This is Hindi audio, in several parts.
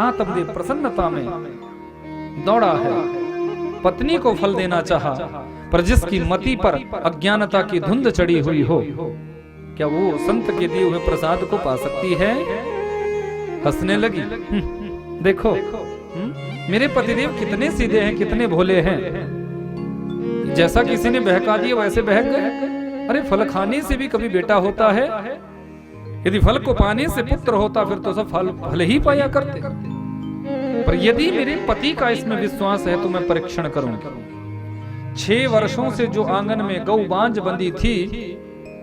आत्मदेव प्रसन्नता में दौड़ा है, पत्नी को फल देना चाहा, पर जिसकी मति पर अज्ञानता की धुंध चढ़ी हुई हो, क्या वो संत के दिए हुए प्रसाद को पा सकती है? हंसने लगी। देखो मेरे पतिदेव कितने सीधे हैं, कितने भोले हैं। जैसा किसी ने बहका दिया वैसे बहक गए। अरे फल खाने से भी कभी बेटा होता है? यदि फल को पाने से पुत्र होता फिर तो सब फल ही पाया करते। पर यदि मेरे पति का इसमें विश्वास है तो मैं परीक्षण करूंगा। 6 वर्षों से जो आंगन में गौ बांझ बंधी थी,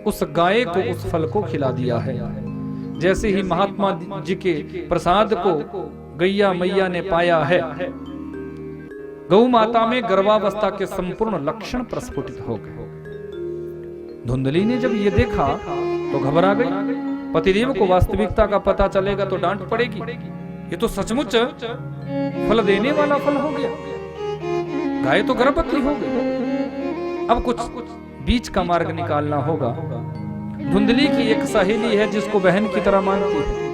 उस गाय को उस फल को खिला दिया है। जैसे ही महात्मा जी के प्रसाद को गैया मैया ने पाया है, गौ माता में गर्भावस्था के संपूर्ण लक्षण प्रस्फुटित हो गए। धुंधली ने जब ये देखा तो घबरा गई। पतिदेव को वास्तविकता का पता चलेगा तो डांट पड़ेगी। ये तो सचमुच फल देने वाला फल हो गया, गाय तो गर्भवती हो गई। अब कुछ बीच का मार्ग निकालना होगा। धुंधली की एक सहेली है जिसको बहन की तरह मानती है,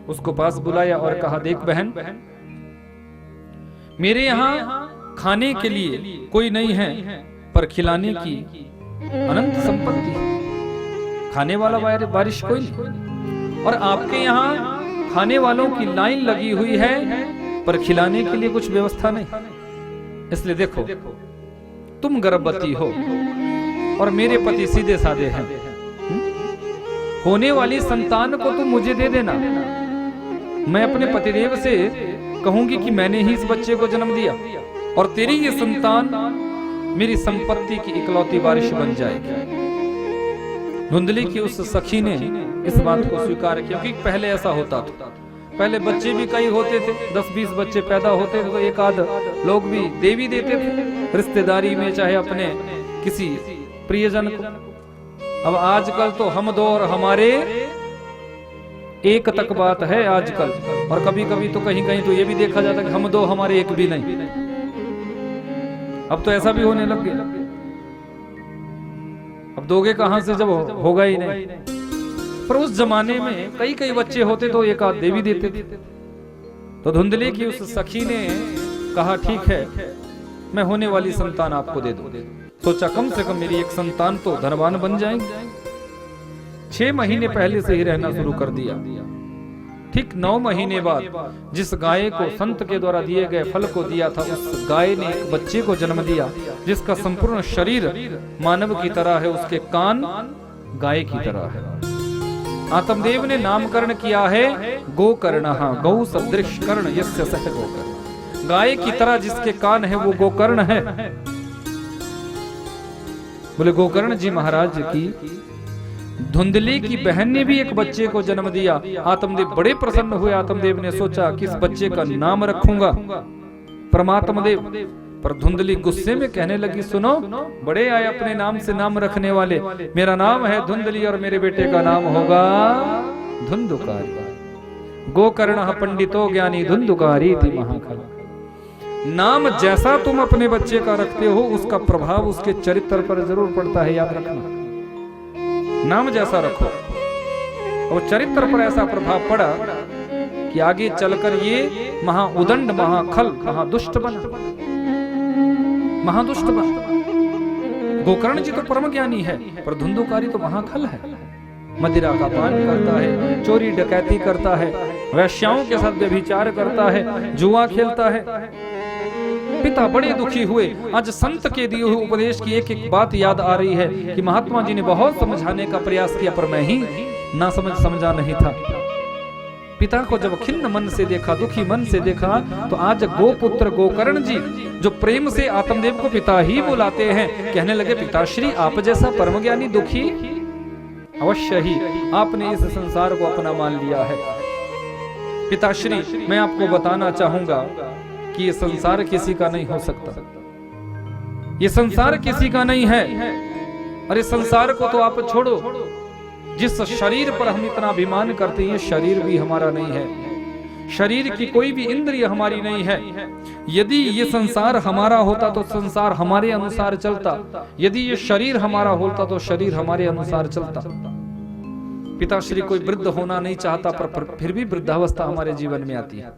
उसको पास बुलाया और कहा, देख बहन, मेरे यहाँ खाने के लिए कोई नहीं है, पर खिलाने की अनंत संपत्ति है। खाने वाला बारिश कोई नहीं, और आपके यहाँ खाने वालों की लाइन लगी हुई है, पर खिलाने के लिए कुछ व्यवस्था नहीं। इसलिए देखो, तुम गर्भवती हो और मेरे पति सीधे साधे हैं। होने वाली संतान को तुम मुझे दे देना। मैं अपने पतिदेव से कहूंगी कि मैंने ही इस बच्चे को जन्म दिया, और तेरी ये संतान मेरी संपत्ति की इकलौती बारिश बन जाएगी। धुंधली की उस सखी ने इस बात को स्वीकार किया, क्योंकि पहले ऐसा होता था। पहले बच्चे भी कई होते थे, 10-20 बच्चे पैदा होते थे तो एक आध लोग भी दे भी देते थे रिश्तेदारी में, चाहे अपने किसी प्रियजन को। अब आजकल तो हम दो और हमारे एक तक बात है आजकल, और कभी कभी तो कहीं कहीं तो ये भी देखा जाता है कि हम दो हमारे एक भी नहीं। अब तो ऐसा भी होने लग गया। अब दोगे कहां से जब होगा ही नहीं। पर उस जमाने में कई कई बच्चे होते तो एक आध दे भी देते थे। तो धुंधली की उस सखी ने कहा, ठीक है, मैं होने वाली संतान आपको दे दूं। सोचा कम से कम मेरी एक संतान तो धनवान बन जाएंगे। 6 महीने पहले से ही रहना शुरू कर दिया। ठीक 9 महीने बाद जिस गाय को संत के द्वारा दिए गए फल को दिया था, उस गाय ने एक बच्चे को जन्म दिया जिसका संपूर्ण शरीर मानव की तरह है, उसके कान गाय की तरह है। आत्मदेव ने नामकरण किया है गोकर्ण, गौ सदृश कर्ण यस्य सह गोकर्ण। गाय की तरह जिसके कान है वो गोकर्ण है। बोले गोकर्ण जी महाराज की। धुंधली की बहन ने भी एक बच्चे को जन्म दिया। आत्मदेव बड़े प्रसन्न हुए। आत्मदेव ने सोचा किस बच्चे का नाम रखूंगा, परमात्मा देव। पर धुंधली गुस्से में कहने लगी, सुनो, बड़े आए अपने नाम से नाम रखने वाले। मेरा नाम है धुंधली और मेरे बेटे का नाम होगा धुंधुकारी। गोकर्ण पंडितो ज्ञानी धुंधुकारी थी महाकाल। नाम जैसा तुम अपने बच्चे का रखते हो उसका प्रभाव उसके चरित्र पर जरूर पड़ता है, याद रखना। नाम जैसा रखो और चरित्र पर ऐसा प्रभाव पड़ा कि आगे चलकर ये महाउदंड, महाखल, महादुष्ट बना। महादुष्ट बना। गोकर्ण जी तो परम ज्ञानी है, पर धुंधुकारी तो महाखल है। मदिरा का पान करता है, चोरी डकैती करता है, वैश्याओं के साथ व्यभिचार करता है, जुआ खेलता है। पिता बड़े दुखी हुए। आज संत के दिए हुए उपदेश की एक एक बात याद आ रही है कि महात्मा जी ने बहुत समझाने का प्रयास किया, पर मैं ही ना समझा नहीं था। पिता को जब खिन्न मन से देखा, दुखी मन से देखा, तो आज गोपुत्र गोकर्ण जी जो प्रेम से आत्मदेव को पिता ही बुलाते हैं, कहने लगे, पिताश्री आप जैसा परम ज्ञानी दुखी अवश्य ही आपने इस संसार को अपना मान लिया है। पिताश्री मैं आपको बताना चाहूंगा कि ये संसार किसी का नहीं हो सकता। ये संसार किसी का नहीं है। अरे संसार को तो आप छोड़ो, जिस शरीर पर हम इतना अभिमान करते हैं, शरीर भी हमारा नहीं है। शरीर की कोई भी इंद्रिय हमारी नहीं है। यदि ये संसार हमारा होता तो संसार हमारे अनुसार चलता। यदि ये शरीर हमारा होता तो शरीर हमारे अनुसार चलता। पिताश्री कोई वृद्ध होना नहीं चाहता, पर फिर भी वृद्धावस्था हमारे जीवन में आती है।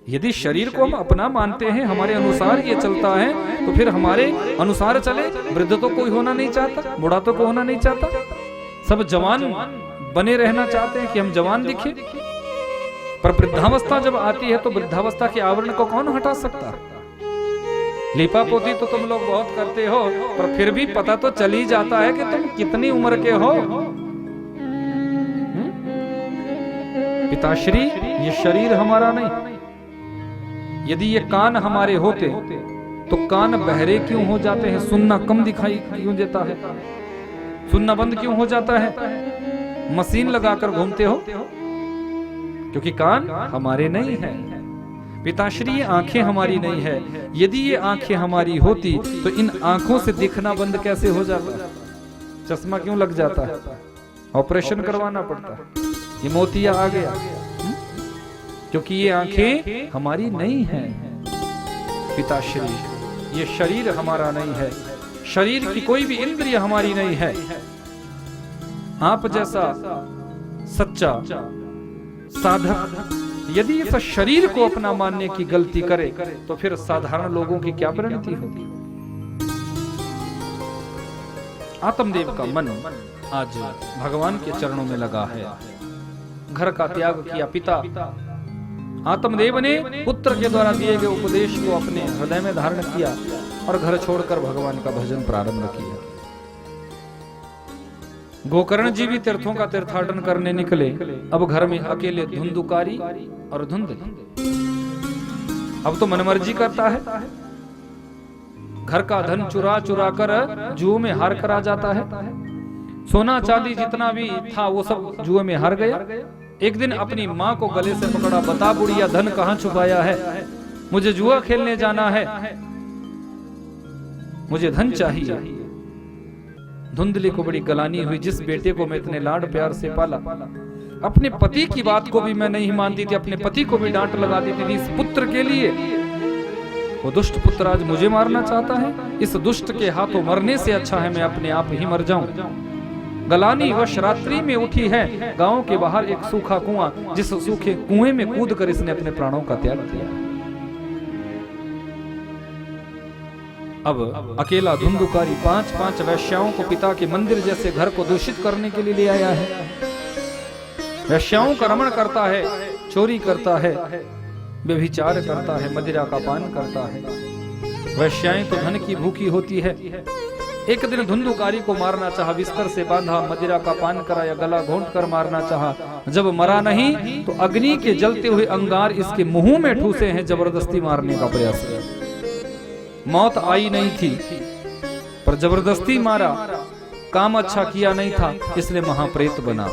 यदि शरीर को हम अपना मानते हैं, हमारे अनुसार ये चलता है, तो फिर हमारे अनुसार चले। वृद्ध तो कोई होना नहीं चाहता, बूढ़ा तो कोई होना नहीं चाहता, सब जवान बने रहना चाहते हैं कि हम जवान दिखे। पर वृद्धावस्था जब आती है तो वृद्धावस्था के आवरण को कौन हटा सकता? लीपा पोती तो तुम लोग बहुत करते हो, पर फिर भी पता तो चल ही जाता है कि तुम कितनी उम्र के हो। पिताश्री, ये शरीर हमारा नहीं। यदि ये कान हमारे होते तो कान बहरे क्यों हो जाते हैं? सुनना कम दिखाई क्यों देता है? सुनना बंद क्यों हो जाता है? मशीन लगाकर घूमते हो क्योंकि कान हमारे नहीं है। पिताश्री, ये आंखें हमारी नहीं है। यदि ये आंखें हमारी होती तो इन आंखों से दिखना बंद कैसे हो जाता? चश्मा क्यों लग जाता है? ऑपरेशन करवाना पड़ता है। ये मोतिया आ गया क्योंकि ये आंखें हमारी नहीं है। पिताश्री, ये शरीर हमारा नहीं है। शरीर की कोई भी इंद्रिय हमारी नहीं है। आप जैसा सच्चा साधक यदि इस शरीर को अपना मानने की गलती करे तो फिर साधारण लोगों की क्या परिणति होगी? आत्मदेव का मन आज भगवान के चरणों में लगा है। घर का त्याग किया पिता। आत्मदेव ने पुत्र के द्वारा दिए गए उपदेश को अपने हृदय में धारण किया और घर छोड़कर भगवान का भजन प्रारंभ किया। गोकर्ण जी भी तीर्थों का तीर्थाटन करने निकले। अब घर में अकेले धुंधुकारी और धुंधली। अब तो मनमर्जी करता है। घर का धन चुरा चुरा कर जुए में हार कर आ जाता है। सोना चांदी जितना भी था वो सब जुए में हार गया। एक दिन अपनी माँ को गले से पकड़ा, बता बुढ़िया धन कहाँ छुपाया है? मुझे जुआ खेलने जाना है, मुझे धन चाहिए। धुंधली को बड़ी गलानी हुई, जिस बेटे को मैं इतने लाड प्यार से पाला, अपने पति की बात को भी मैं नहीं मानती थी, अपने पति को भी डांट लगा देती थी इस पुत्र के लिए। वो दुष्ट पुत्र आज मुझे मारना चाहता है। इस दुष्ट के हाथों मरने से अच्छा है मैं अपने आप ही मर जाऊं। गलानी वश रात्रि में उठी है। गांव के बाहर एक सूखा कुआं, जिस सूखे कुएं में कूदकर इसने अपने प्राणों का त्याग किया। अब अकेला धुंधुकारी 5-5 वैश्याओं को पिता के मंदिर जैसे घर को दूषित करने के लिए ले आया है। वैश्याओं का रमण करता है, चोरी करता है, व्यभिचार करता है, मदिरा का पान करता है। वैश्याएं तो धन की भूखी होती है। एक दिन धुंधुकारी को मारना चाहा, बिस्तर से बांधा, मदिरा का पान कराया, गला घोंट कर मारना चाहा। जब मरा नहीं तो अग्नि के जलते हुए अंगार इसके मुंह में ठूसे हैं। जबरदस्ती मारने का प्रयास किया। मौत आई नहीं थी पर जबरदस्ती मारा। काम अच्छा किया नहीं था इसलिए महाप्रेत बना।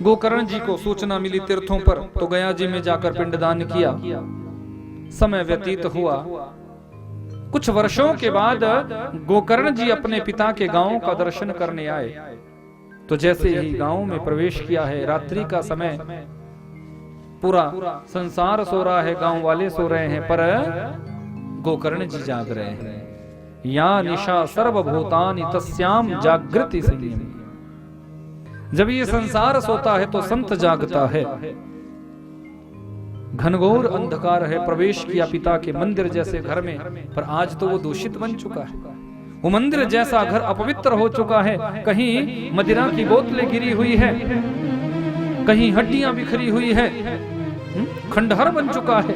गोकर्ण जी को सूचना मिली तीर्थों पर, तो गया जी में जाकर पिंडदान किया। समय व्यतीत हुआ। कुछ वर्षों के बाद गोकर्ण जी अपने पिता के गांव का दर्शन करने आए। तो जैसे ही गांव में प्रवेश किया है, रात्रि का समय, पूरा संसार सो रहा है, गांव वाले सो रहे हैं, पर गोकर्ण जी जाग रहे हैं। या निशा सर्वभूतानि तस्याम जागृति संयम। जब ये संसार सोता है तो संत जागता है। घनघोर अंधकार है। प्रवेश किया पिता के मंदिर जैसे घर में, पर आज तो वो दूषित बन चुका है। वो मंदिर जैसा घर अपवित्र हो चुका है। कहीं मदिरा की बोतलें गिरी हुई है, कहीं हड्डियां बिखरी हुई है, खंडहर बन चुका है।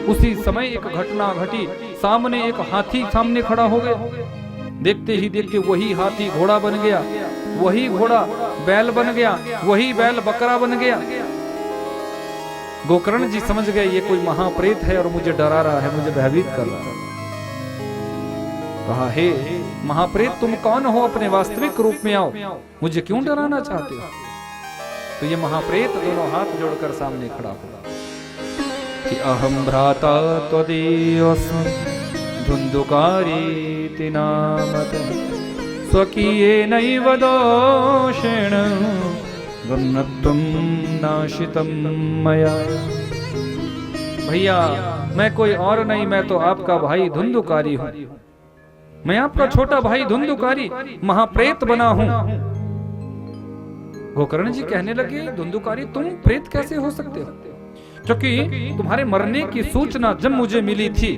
उसी समय एक घटना घटी। सामने एक हाथी सामने खड़ा हो गया। देखते ही देखते वही हाथी घोड़ा बन गया, वही घोड़ा बैल बन गया, वही बैल बकरा बन गया। गोकर्ण जी समझ गए ये कोई महाप्रेत है और मुझे डरा रहा है, मुझे भयभीत कर रहा है। कहा, हे महाप्रेत, तुम कौन हो? अपने वास्तविक रूप में आओ, मुझे क्यों डराना चाहते हो? तो ये महाप्रेत दोनों हाथ जोड़कर सामने खड़ा हुआ कि अहम भ्राता त्वदीयोऽस्मि धुंधुकारीति नामतः स्वकीयेनैव दोषेण गन्नत्वं नाशितं मया। भैया, मैं कोई और नहीं, मैं तो आपका भाई धुंधुकारी हूं। मैं आपका छोटा भाई धुंधुकारी महाप्रेत बना हूं। गोकर्ण जी कहने लगे, धुंधुकारी तुम प्रेत कैसे हो सकते हो? क्योंकि तुम्हारे मरने की सूचना जब मुझे मिली थी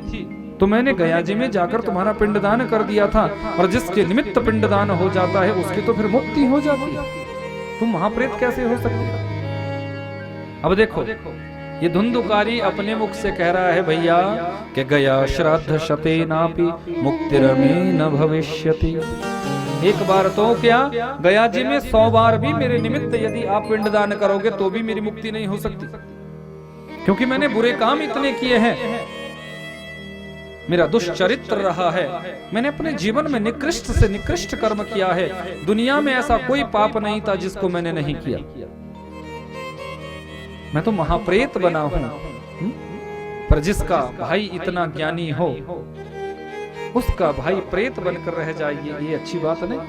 तो मैंने गया जी में जाकर तुम्हारा पिंडदान कर दिया था, और जिसके निमित्त पिंडदान हो जाता है उसकी तो फिर मुक्ति हो जाती है। तुम महाप्रेत कैसे हो सकते हो? अब देखो, ये धुंधुकारी अपने मुख से कह रहा है भैया कि गया श्राद्ध शते नापि मुक्तिरमे न भविष्यति। एक बार तो क्या, गया जी में 100 बार भी मेरे निमित्त यदि आप पिंडदान करोगे तो भी मेरी मुक्ति नहीं हो सकती, क्योंकि मैंने बुरे काम इतने किए हैं, मेरा दुष्चरित्र रहा है, मैंने अपने जीवन में निकृष्ट से निकृष्ट कर्म किया है। दुनिया में ऐसा कोई पाप नहीं था जिसको मैंने नहीं किया। मैं तो महाप्रेत बना हूं। पर जिसका भाई इतना ज्ञानी हो उसका भाई प्रेत बनकर रह जाए, ये अच्छी बात नहीं।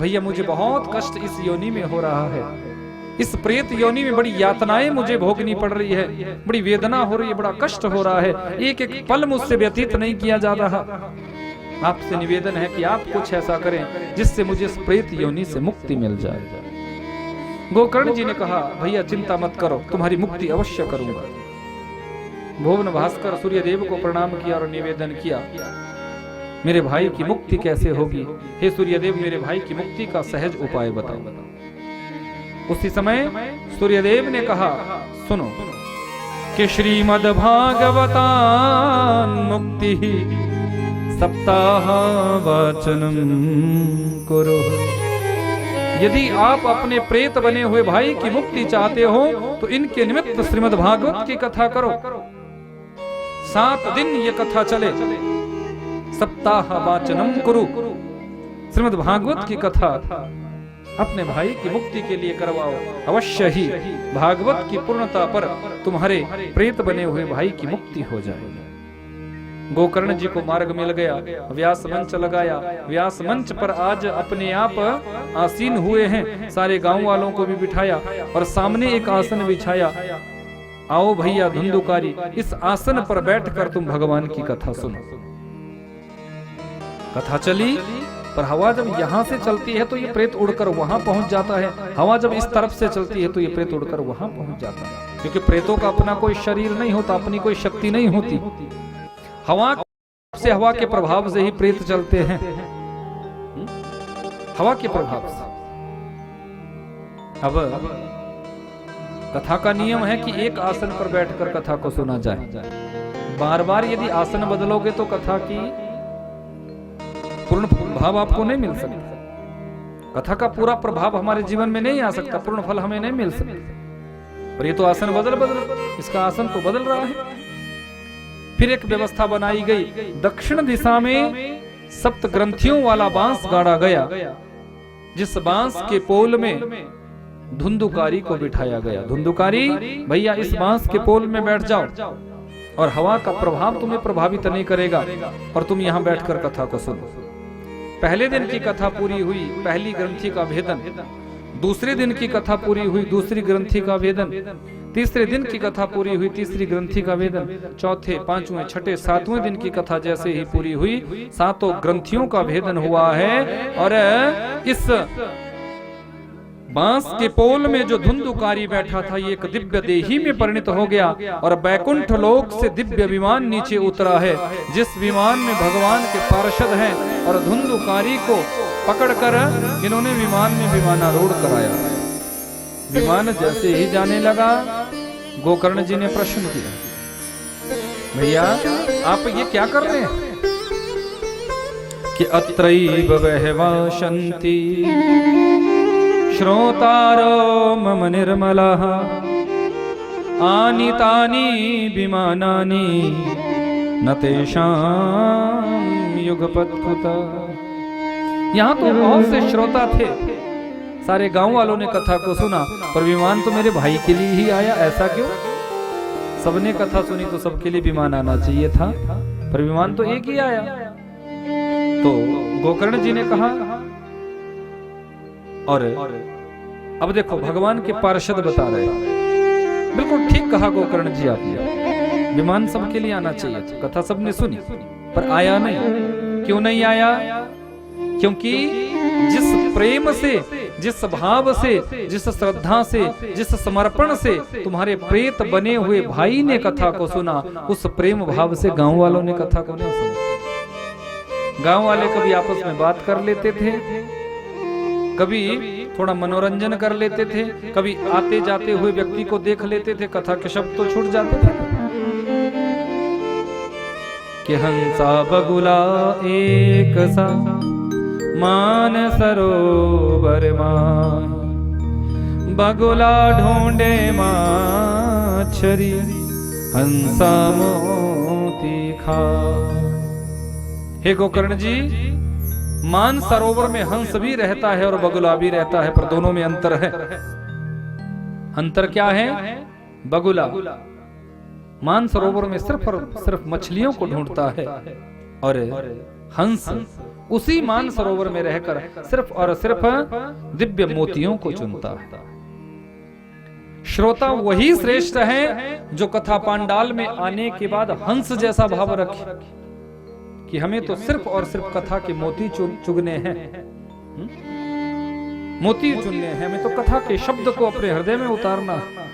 भैया मुझे बहुत कष्ट इस योनि में हो रहा है, इस प्रेत योनि में बड़ी यातनाएं मुझे भोगनी पड़ रही है, बड़ी वेदना हो रही है, बड़ा कष्ट हो रहा है, एक एक पल मुझसे व्यतीत नहीं किया जा रहा। आपसे निवेदन है कि आप कुछ ऐसा करें जिससे मुझे इस प्रेत योनि से मुक्ति मिल जाए। गोकर्ण जी ने कहा, भैया चिंता मत करो, तुम्हारी मुक्ति अवश्य करूंगा। भुवन भास्कर सूर्यदेव को प्रणाम किया और निवेदन किया, मेरे भाई की मुक्ति कैसे होगी? हे सूर्यदेव, मेरे भाई की मुक्ति का सहज उपाय बताओ। उसी समय सूर्यदेव ने कहा, सुनो कि श्रीमद् भागवतान मुक्ति सप्ताह वाचनम करो। यदि आप अपने प्रेत बने हुए भाई की मुक्ति चाहते हो तो इनके निमित्त श्रीमद् भागवत की कथा करो। 7 दिन ये कथा चले, सप्ताह वाचनम कुरु। श्रीमद् भागवत की कथा अपने भाई की मुक्ति के लिए करवाओ, अवश्य ही भागवत की पूर्णता पर तुम्हारे प्रेत बने हुए भाई की मुक्ति हो जाएगी। गोकर्ण जी को मार्ग मिल गया, व्यास मंच लगाया, व्यास मंच पर आज अपने आप आसीन हुए हैं, सारे गांव वालों को भी बिठाया और सामने एक आसन बिछाया। आओ भैया धुंधुकारी, इस आसन पर बैठकर तुम भगवान की कथा सुनो। कथा चली, पर हवा जब यहाँ से चलती है तो ये प्रेत उड़कर वहां पहुंच जाता है, हवा जब इस तरफ से चलती है तो ये प्रेत उड़कर वहां पहुंच जाता है, क्योंकि प्रेतों का अपना कोई शरीर नहीं होता, अपनी कोई शक्ति नहीं होती। हवा से, हवा के प्रभाव से ही प्रेत चलते हैं, हवा के प्रभाव से। अब कथा का नियम है कि एक आसन पर बैठकर कथा को सुना जाए। बार बार यदि आसन बदलोगे तो कथा की पूर्ण भाव आपको नहीं मिल सकता, कथा का पूरा प्रभाव हमारे जीवन में नहीं आ सकता, पूर्ण फल हमें नहीं मिल सकता। पर ये तो आसन बदल इसका आसन तो बदल रहा है। फिर एक व्यवस्था बनाई गई, दक्षिण दिशा में 7 ग्रंथियों वाला बांस गाड़ा गया, जिस बांस के पोल में धुंधुकारी को बिठाया गया। धुंधुकारी भैया इस बांस के पोल में बैठ जाओ और हवा का प्रभाव तुम्हें प्रभावित नहीं करेगा और तुम यहाँ बैठकर कथा को सुनो। पहले दिन की कथा पूरी हुई, पहली ग्रंथि का भेदन। दूसरे दिन की कथा पूरी हुई, दूसरी ग्रंथि का भेदन। तीसरे दिन की कथा पूरी हुई, तीसरी ग्रंथि का भेदन। चौथे, पांचवें, छठे, 7वें दिन की कथा जैसे ही पूरी हुई, 7 ग्रंथियों का भेदन हुआ है। और इस बांस के पोल में जो धुंधुकारी बैठा था ये एक दिव्य देही में परिणित हो गया और बैकुंठ लोक से दिव्य विमान नीचे उतरा है, जिस विमान में भगवान के पार्षद हैं। और धुंधुकारी को पकड़कर इन्होंने विमान में विमानारूढ़ कराया। विमान जैसे ही जाने लगा, गोकर्ण जी ने प्रश्न किया, भैया आप ये क्या कर रहे हैं? कि अत्रैव वहवाशन्ति श्रोतारो मम निर्मलः आनीतानि विमानानि न तेषां युगपत्कृतः। यहाँ तो बहुत से श्रोता थे, सारे गांव वालों ने कथा को सुना, पर विमान तो मेरे भाई के लिए ही आया, ऐसा क्यों? सबने कथा सुनी तो सबके लिए विमान आना चाहिए था, पर विमान तो एक ही आया। तो गोकर्ण जी ने कहा, और अब देखो भगवान के पार्षद बता रहे, बिल्कुल ठीक कहा गोकर्ण जी आपने, विमान सबके लिए आना चाहिए था। कथा सबने सुनी पर आया नहीं। क्यों नहीं आया? क्योंकि जिस प्रेम से जिस भाव से, जिस श्रद्धा से, जिस समर्पण से तुम्हारे प्रेत बने हुए भाई ने कथा को सुना, उस प्रेम भाव से गांव वालों ने कथा को नहीं सुना। गांव वाले कभी आपस में बात कर लेते थे, कभी थोड़ा मनोरंजन कर लेते थे, कभी आते जाते हुए व्यक्ति को देख लेते थे, कथा के शब्द तो छूट जाते थे कि हंसा बगुला एक सा मान सरोवर मान, बगुला ढूंढे माछरी हंसा मोती खा। हे गोकर्ण जी, मान सरोवर में हंस भी रहता है और बगुला भी रहता है, पर दोनों में अंतर है। अंतर क्या है? बगुला मान सरोवर में सिर्फ और सिर्फ मछलियों को ढूंढता है और हंस उसी मान सरोवर में रहकर सिर्फ और सिर्फ दिव्य मोतियों को चुनता है। श्रोता वही श्रेष्ठ है जो कथा पांडाल में आने के बाद हंस जैसा भाव रखे कि हमें तो सिर्फ और सिर्फ कथा के मोती चुगने हैं, मोती चुनने हैं, हमें तो कथा के शब्द को अपने हृदय में उतारना है।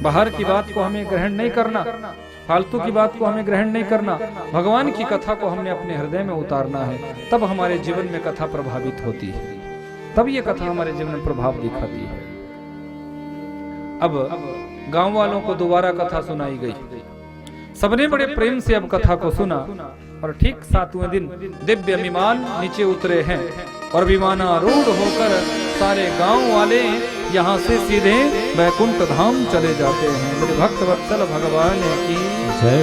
बाहर की बात को हमें ग्रहण नहीं करना, फालतू की बात को हमें ग्रहण नहीं करना, भगवान की कथा को हमने अपने हृदय में उतारना है। तब हमारे जीवन में कथा प्रभावित होती है, तब ये कथा हमारे जीवन में प्रभाव दिखाती है। अब गांव वालों को दोबारा कथा सुनाई गई, सबने बड़े प्रेम से अब कथा को सुना और ठीक 7वें दिन दिव्य विमान नीचे उतरे हैं और विमानारूढ़ होकर सारे गांव वाले यहाँ से सीधे वैकुंठ धाम चले जाते हैं। मेरे भक्त वत्सल भगवान की जय।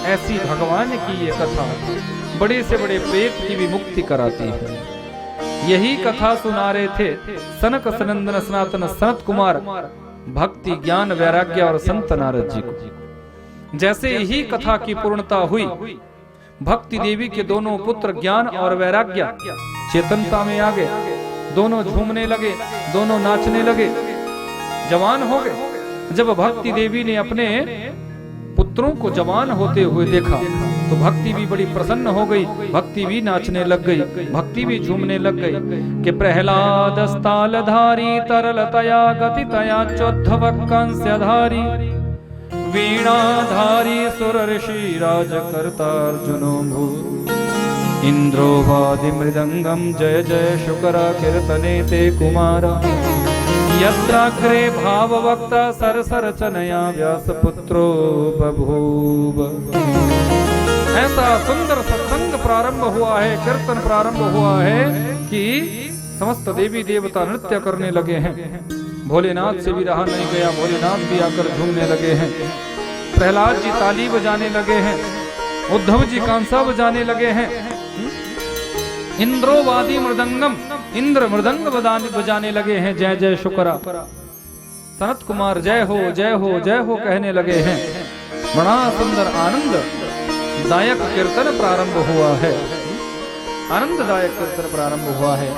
ऐसी भगवान की ये कथा बड़े से बड़े प्रेत की भी मुक्ति कराती है। यही कथा सुना रहे थे सनक सनंदन सनातन सनत कुमार भक्ति ज्ञान वैराग्य और संत नारद जी को। जैसे ही कथा की पूर्णता हुई, भक्ति देवी के दोनों पुत्र ज्ञान और वैराग्य चेतनता में आ गए, दोनों झूमने लगे, दोनों नाचने लगे, जवान हो गए। जब भक्ति देवी ने अपने पुत्रों को जवान होते हुए देखा तो भक्ति भी बड़ी प्रसन्न हो गई, भक्ति भी नाचने लग गई, भक्ति भी झूमने लग गई कि प्रहलाद स्थालधारी तरलतया गतितया चौद्धव कंस्यधारी वीणाधारी सुर ऋषि राजकर्ता अर्जुनो भू इंद्रो वादि मृदंगम जय जय शुकरा कीर्तने ते कुमारा यत्राग्रे भाववक्ता सरसर चनया व्यास पुत्रो बभूव। ऐसा सुंदर सत्संग प्रारंभ हुआ है, कीर्तन प्रारंभ हुआ है कि समस्त देवी देवता नृत्य करने लगे हैं। भोलेनाथ से भी रहा नहीं गया, भोलेनाथ भी आकर झूमने लगे हैं। प्रहलाद जी ताली बजाने लगे हैं, उद्धव जी कांसा बजाने लगे हैं। इंद्रोवादी मृदंगम, इंद्र मृदंग बजाने लगे हैं, जय जय शुकरा। सनत कुमार जय हो जय हो जय हो कहने लगे हैं। बड़ा सुंदर आनंद दायक कीर्तन प्रारंभ हुआ है, आनंददायक कीर्तन प्रारंभ हुआ है।